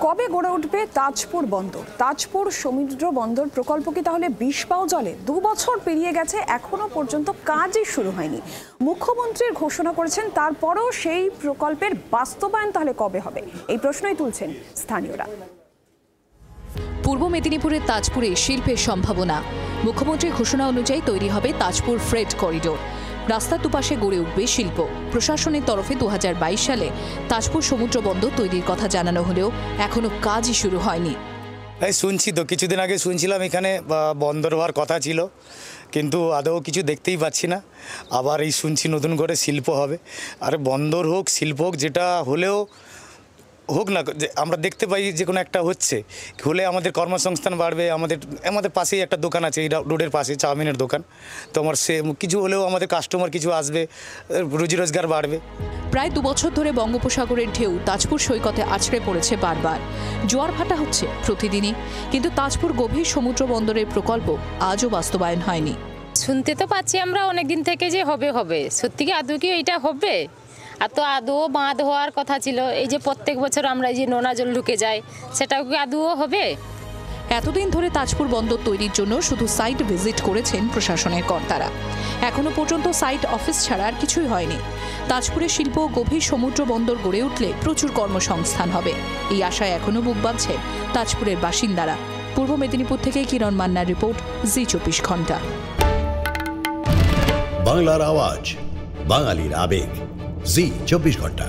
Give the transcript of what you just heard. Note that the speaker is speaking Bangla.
কবে গড়ে উঠবে তাজপুর বন্দর? তাজপুর সমুদ্র বন্দর প্রকল্প কি তাহলে ২০ পাও জলে? ২ বছর পেরিয়ে গেছে, এখনো পর্যন্ত কাজই শুরু হয়নি। মুখ্যমন্ত্রীর ঘোষণা করেছেন, তারপরও সেই প্রকল্পের বাস্তবায়ন তাহলে কবে হবে, এই প্রশ্নই তুলছেন স্থানীয়রা। পূর্ব মেদিনীপুরের তাজপুরে শিল্পের সম্ভাবনা। মুখ্যমন্ত্রীর ঘোষণা অনুযায়ী তৈরি হবে তাজপুর ফ্রেট করিডোর। রাস্তার দুপাশে গড়ে উঠবে শিল্প। প্রশাসনের তরফে ২০২২ সালে তাজপুর সমুদ্র বন্দর তৈরির কথা জানানো হলেও এখনো কাজই শুরু হয়নি। শুনছি তো, কিছুদিন আগে শুনছিলাম এখানে বন্দর হওয়ার কথা ছিল, কিন্তু আদৌ কিছু দেখতেই পাচ্ছি না। আবার এই শুনছি নতুন করে শিল্প হবে। আর বন্দর হোক শিল্প হোক, যেটা হলেও হোক না, আমরা দেখতে পাই যে কোনো একটা হচ্ছে হলে আমাদের কর্মসংস্থান বাড়বে। আমাদের পাশেই একটা দোকান আছে, এই রোডের পাশে চাউমিনের দোকান, তো আমার সে কিছু হলেও আমাদের কাস্টমার কিছু আসবে, রুজি রোজগার বাড়বে। প্রায় ২ বছর ধরে বঙ্গোপসাগরের ঢেউ তাজপুর সৈকতে আছড়ে পড়েছে বারবার। জোয়ার ভাটা হচ্ছে প্রতিদিনই, কিন্তু তাজপুর গভীর সমুদ্র বন্দরের প্রকল্প আজও বাস্তবায়ন হয়নি। শুনতে তো পাচ্ছি আমরা অনেকদিন থেকে যে হবে, সত্যি কি আদৌ কি এটা হবে? আর তো আদৌ বাঁধ হওয়ার কথা ছিল। এই যে প্রত্যেক বছর আমরা এই যে নোনা জল ঢুকে যায়, সেটাও কি আদৌ হবে? এতদিন ধরে তাজপুর বন্দর তৈরির জন্য শুধু সাইট ভিজিট করেছেন প্রশাসনের কর্তারা। এখনো পর্যন্ত সাইট অফিস ছাড়া আর কিছুই হয়নি। তাজপুরের শিল্প গভীর সমুদ্র বন্দর গড়ে উঠলে প্রচুর কর্মসংস্থান হবে, এই আশায় এখনো বুক বাঁধছে তাজপুরের বাসিন্দারা। পূর্ব মেদিনীপুর থেকে কিরণ মান্নার রিপোর্ট, জি24 ঘন্টা। বাংলার আওয়াজ, বাঙালির আবেগ, জি24 ঘন্টা।